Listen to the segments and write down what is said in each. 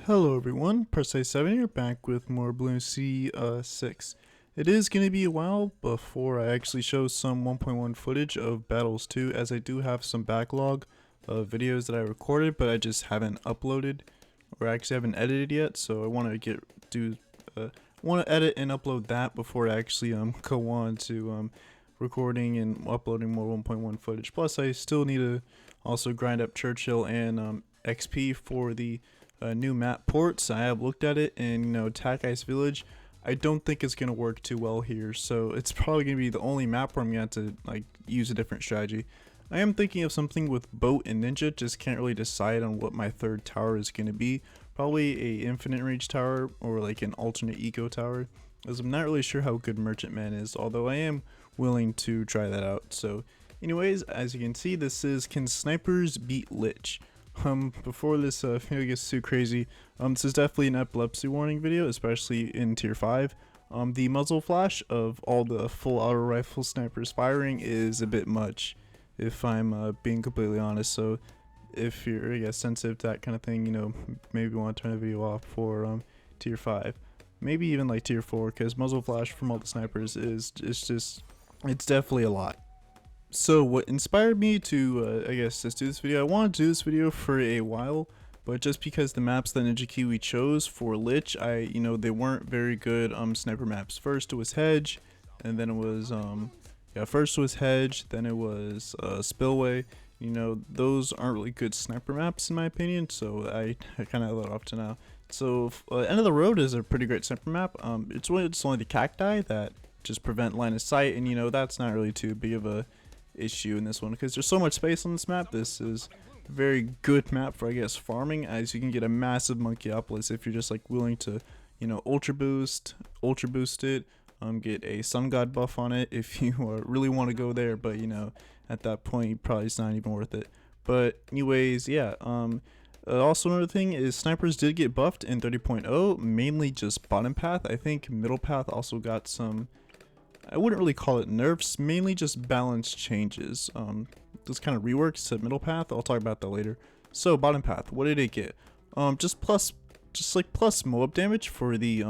Hello everyone, Precise7 here, back with more Bloons C6. It is going to be a while before I actually show some 1.1 footage of Battles 2, as I do have some backlog of videos that I recorded, but I just haven't uploaded, or actually haven't edited yet, so I want to want to edit and upload that before I actually go on to recording and uploading more 1.1 footage. Plus I still need to also grind up Churchill and XP for the new map ports. I have looked at it, and Attack Ice Village, I don't think it's gonna work too well here, so it's probably gonna be the only map where I'm gonna have to use a different strategy. I am thinking of something with boat and ninja, just can't really decide on what my third tower is gonna be. Probably a infinite range tower or like an alternate eco tower, as I'm not really sure how good merchantman is, although I am willing to try that out. So anyways, as you can see, this is Can Snipers Beat Lych? Before this video gets too crazy, this is definitely an epilepsy warning video, especially in tier 5. The muzzle flash of all the full auto rifle snipers firing is a bit much, if I'm being completely honest. So if you're, I guess, sensitive to that kind of thing, maybe want to turn the video off for tier 5. Maybe even like tier 4, because muzzle flash from all the snipers is it's definitely a lot. So what inspired me to, I guess, just do this video, I wanted to do this video for a while, but just because the maps that Ninja Kiwi chose for Lych, they weren't very good sniper maps. First it was Hedge, and then it was, first was Hedge, then it was Spillway. Those aren't really good sniper maps in my opinion, so I kind of let off to now. So End of the Road is a pretty great sniper map. It's only the cacti that just prevent line of sight, and that's not really too big of a issue in this one because there's so much space on this map. This is a very good map for, I guess, farming, as you can get a massive Monkeyopolis if you're just willing to ultra boost it, get a sun god buff on it if you really want to go there, but at that point probably it's not even worth it. But anyways, yeah, also another thing is snipers did get buffed in 30.0, mainly just bottom path. I think middle path also got some, I wouldn't really call it nerfs, mainly just balance changes. This kind of reworks to middle path. I'll talk about that later. So bottom path, what did it get? Just plus Moab damage for the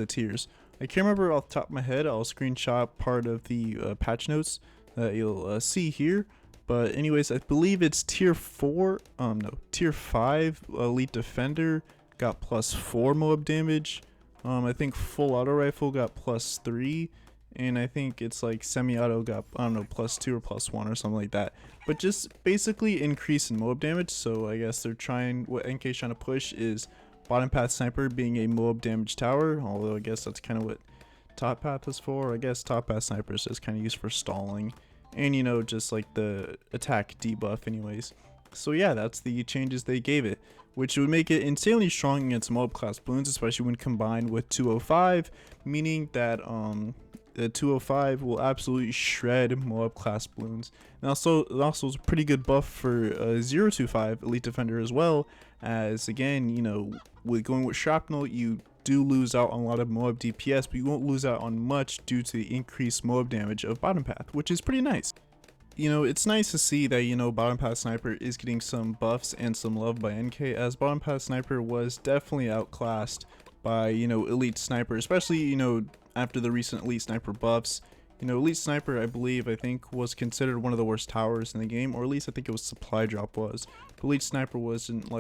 tiers. I can't remember off the top of my head. I'll screenshot part of the patch notes that you'll see here. But anyways, I believe it's tier 4. No, tier 5 elite defender got plus 4 Moab damage. I think full auto rifle got plus 3. And I think it's like semi-auto got, I don't know, plus 2 or plus 1 or something like that. But just basically increase in Moab damage. So I guess they're trying, what NK's trying to push is bottom path sniper being a Moab damage tower. Although I guess that's kind of what top path is for. I guess top path sniper is just kind of used for stalling. And just like the attack debuff anyways. So yeah, that's the changes they gave it, which would make it insanely strong against Moab class balloons, especially when combined with 205, meaning that the 205 will absolutely shred Moab class balloons. And also, it also is a pretty good buff for 025 elite defender as well, as again, with going with shrapnel, you do lose out on a lot of Moab DPS, but you won't lose out on much due to the increased Moab damage of bottom path, which is pretty nice. It's nice to see that, bottom path sniper is getting some buffs and some love by NK, as bottom path sniper was definitely outclassed by, elite sniper, especially, after the recent elite sniper buffs. Elite sniper, I think was considered one of the worst towers in the game, or at least I think it was supply drop was. But elite sniper wasn't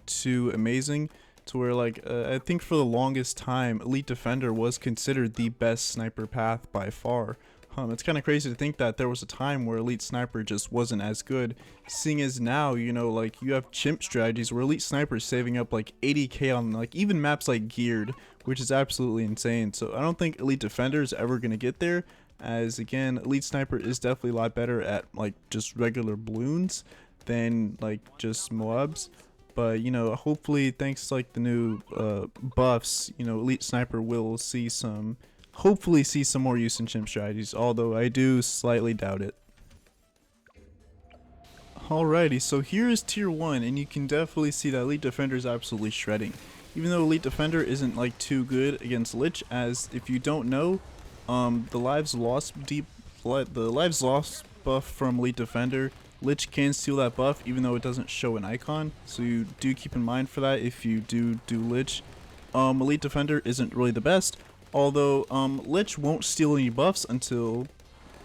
too amazing to where I think for the longest time elite defender was considered the best sniper path by far. It's kind of crazy to think that there was a time where elite sniper just wasn't as good, seeing as now, you have chimp strategies where elite sniper is saving up 80k on even maps like geared, which is absolutely insane. So I don't think elite defender is ever going to get there, as again, elite sniper is definitely a lot better at just regular balloons than just Moabs. But hopefully thanks to the new buffs, elite sniper will hopefully see some more use in chimp strategies, although I do slightly doubt it. Alrighty, so here is tier 1, and you can definitely see that elite defender is absolutely shredding. Even though elite defender isn't too good against Lych, as if you don't know, the lives lost buff from elite defender Lych can steal that buff even though it doesn't show an icon, so you do keep in mind for that if you do Lych. Elite Defender isn't really the best, although Lych won't steal any buffs until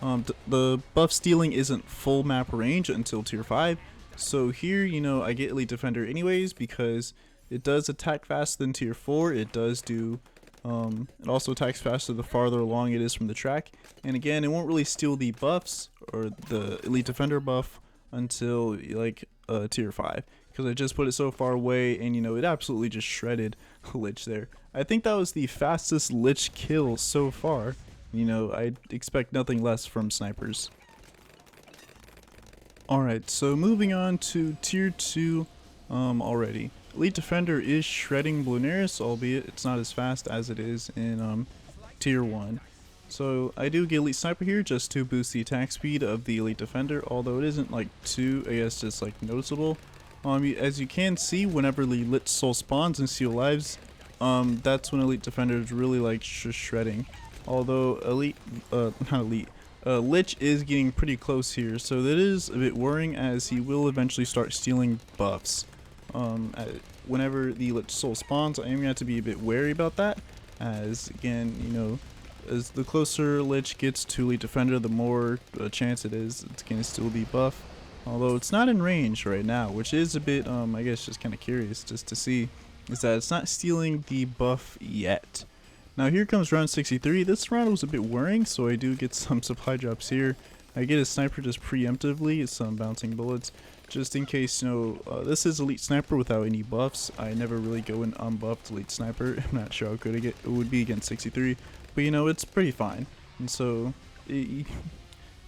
the buff stealing isn't full map range until tier 5. So here, you know, I get Elite Defender anyways because it does attack faster than tier 4. It does do, it also attacks faster the farther along it is from the track. And again, it won't really steal the buffs or the Elite Defender buff until like tier 5. Because I just put it so far away and, you know, it absolutely just shredded Lych there. I think that was the fastest Lych kill so far. You know, I expect nothing less from snipers. Alright, so moving on to tier 2 already. Elite Defender is shredding Blunaris, albeit it's not as fast as it is in tier 1. So I do get Elite Sniper here just to boost the attack speed of the Elite Defender, although it isn't like too, I guess, just like noticeable. As you can see, whenever the Lich Soul spawns and Seal Lives, that's when Elite Defender is really like shredding. Although Lych is getting pretty close here, so that is a bit worrying as he will eventually start stealing buffs. Whenever the Lich Soul spawns, I am going to have to be a bit wary about that, as again, you know, as the closer Lych gets to Elite Defender, the more chance it is it's going to steal the buff. Although it's not in range right now, which is a bit, I guess, just kind of curious just to see, is that it's not stealing the buff yet. Now here comes round 63. This round was a bit worrying, so I do get some supply drops here. I get a sniper just preemptively, some bouncing bullets, just in case, you know, this is Elite Sniper without any buffs. I never really go in unbuffed Elite Sniper. I'm not sure how good it would be against 63, but you know, it's pretty fine. And so,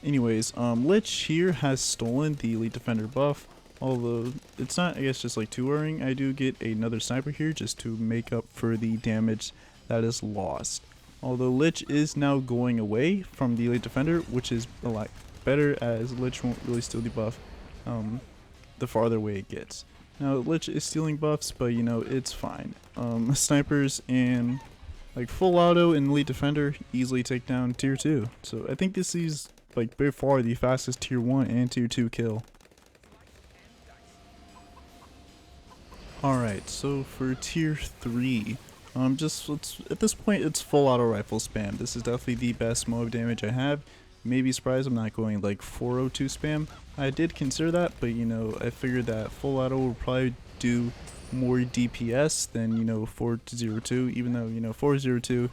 anyways, Lych here has stolen the Elite Defender buff, although it's not, I guess, just like too worrying. I do get another sniper here just to make up for the damage that is lost. Although Lych is now going away from the Elite Defender, which is a lot better as Lych won't really steal the buff the farther away it gets. Now Lych is stealing buffs, but you know, it's fine. Snipers and like full auto and Elite Defender easily take down tier 2. So I think this is like by far the fastest tier 1 and tier 2 kill. Alright, so for tier 3, at this point it's full auto rifle spam. This is definitely the best mode of damage I have. Maybe surprised I'm not going like 402 spam. I did consider that, but you know, I figured that full auto will probably do more DPS than, you know, 402, even though, you know, 402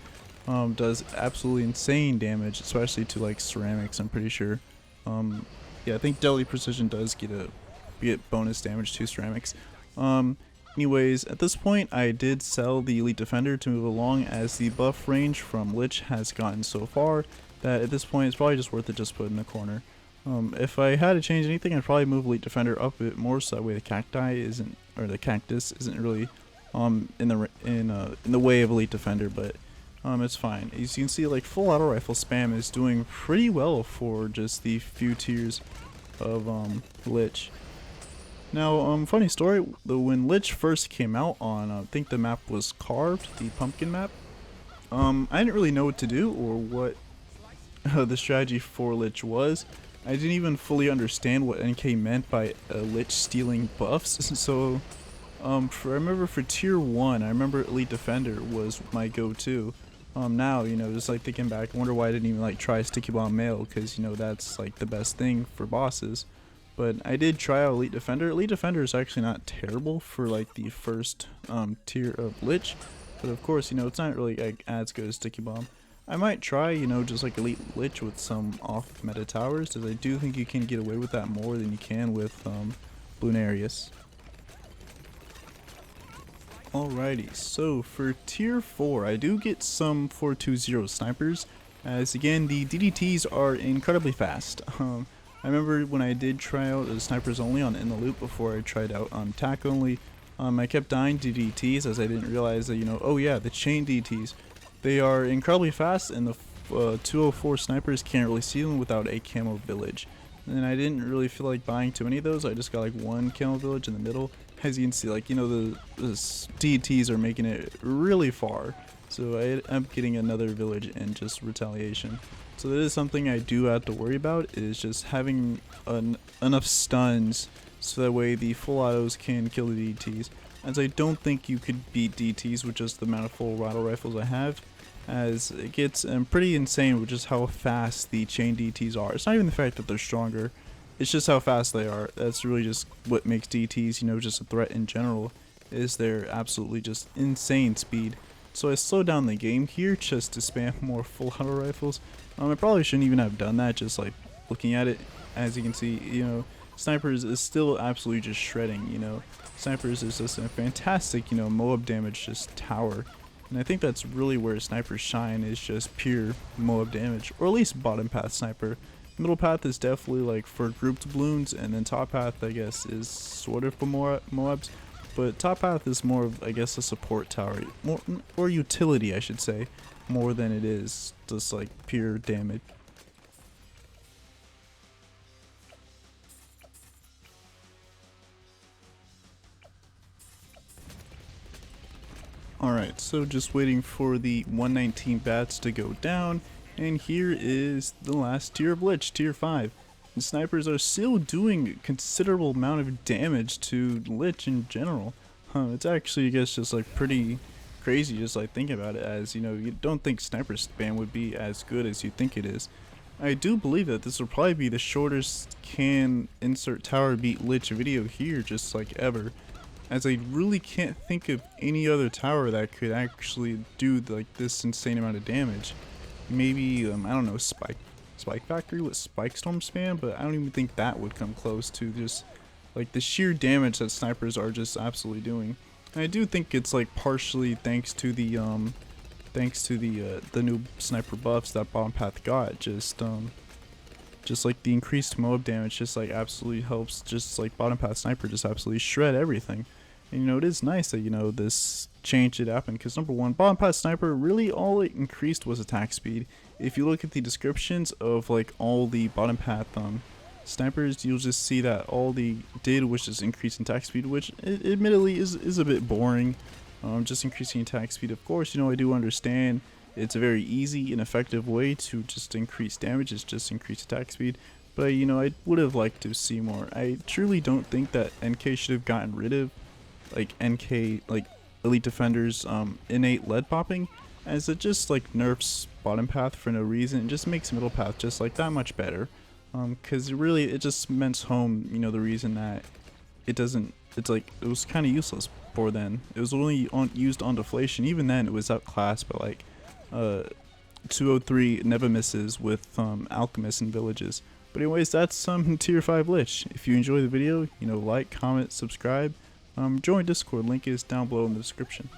does absolutely insane damage, especially to like ceramics, I'm pretty sure. Yeah, I think Deadly Precision does get bonus damage to ceramics. Anyways, at this point I did sell the Elite Defender to move along, as the buff range from Lych has gotten so far that at this point it's probably just worth it just put in the corner. If I had to change anything, I'd probably move Elite Defender up a bit more so that way the cactus isn't really in the way of Elite Defender, but it's fine. As you can see, like full auto rifle spam is doing pretty well for just the few tiers of Lych. Now, funny story, when Lych first came out on, I think the map was Carved, the pumpkin map, I didn't really know what to do or what the strategy for Lych was. I didn't even fully understand what NK meant by Lych stealing buffs, so I remember for tier 1, I remember Elite Defender was my go-to. Now, you know, just like thinking back, I wonder why I didn't even like try Sticky Bomb Mail, because, you know, that's like the best thing for bosses. But I did try out Elite Defender. Elite Defender is actually not terrible for like the first tier of Lych, but of course, you know, it's not really like as good as Sticky Bomb. I might try, you know, just like Elite Lych with some off meta towers, because I do think you can get away with that more than you can with Blunaris. Alrighty, so for tier 4, I do get some 420 snipers, as again, the DDTs are incredibly fast. I remember when I did try out snipers only on In the Loop before I tried out on tac only, I kept dying to DDTs as I didn't realize that, you know, oh yeah, the chain DDTs, they are incredibly fast, and the 204 snipers can't really see them without a camo village. And I didn't really feel like buying too many of those. I just got like one camo village in the middle. As you can see, like, you know, the DDTs are making it really far. so I end up getting another village in just retaliation. So that is something I do have to worry about, is just having enough stuns so that way the full autos can kill the DTs, as I don't think you could beat DTs with just the amount of full auto rifles I have, as it gets pretty insane with just how fast the chain DTs are. It's not even the fact that they're stronger, it's just how fast they are. That's really just what makes DTs, you know, just a threat in general, is their absolutely just insane speed. So I slowed down the game here just to spam more full auto rifles. I probably shouldn't even have done that, just like looking at it. As you can see, you know, snipers is still absolutely just shredding, you know. Snipers is just a fantastic, you know, Moab damage just tower. And I think that's really where snipers shine, is just pure Moab damage, or at least bottom path sniper. Middle path is definitely like for grouped balloons, and then top path I guess is sort of for Moabs. But top path is more of, I guess, a support tower, more, or utility I should say, more than it is just like pure damage. Alright, so just waiting for the 119 bats to go down, and here is the last tier of Lych, tier 5. The snipers are still doing a considerable amount of damage to Lych in general. It's actually, I guess, just like pretty crazy just like thinking about it, as you know, you don't think sniper spam would be as good as you think it is. I do believe that this will probably be the shortest can insert tower beat Lych video here just like ever, as I really can't think of any other tower that could actually do like this insane amount of damage. Maybe I don't know, Spike Factory with Spike Storm spam, but I don't even think that would come close to just like the sheer damage that snipers are just absolutely doing. And I do think it's like partially thanks to the new sniper buffs that bottom path got. Just like the increased Moab damage just like absolutely helps just like bottom path sniper just absolutely shred everything. And you know, it is nice that, you know, this change did happen, because number one, bottom path sniper, really all it increased was attack speed. If you look at the descriptions of like all the bottom path snipers, you'll just see that all they did was just increase attack speed, which admittedly is a bit boring. Just increasing attack speed, of course, you know, I do understand it's a very easy and effective way to just increase damage, is just increase attack speed. But you know, I would have liked to see more. I truly don't think that NK should have gotten rid of like NK, like Elite Defender's innate lead popping, as it just like nerfs bottom path for no reason. It just makes middle path just like that much better, because it just cements home, you know, the reason that it's like it was kind of useless before then. It was only used on deflation. Even then it was outclassed by like 203 never misses with alchemists and villages. But anyways, that's some tier 5 Lych. If you enjoy the video, you know, like, comment, subscribe. Join Discord, link is down below in the description.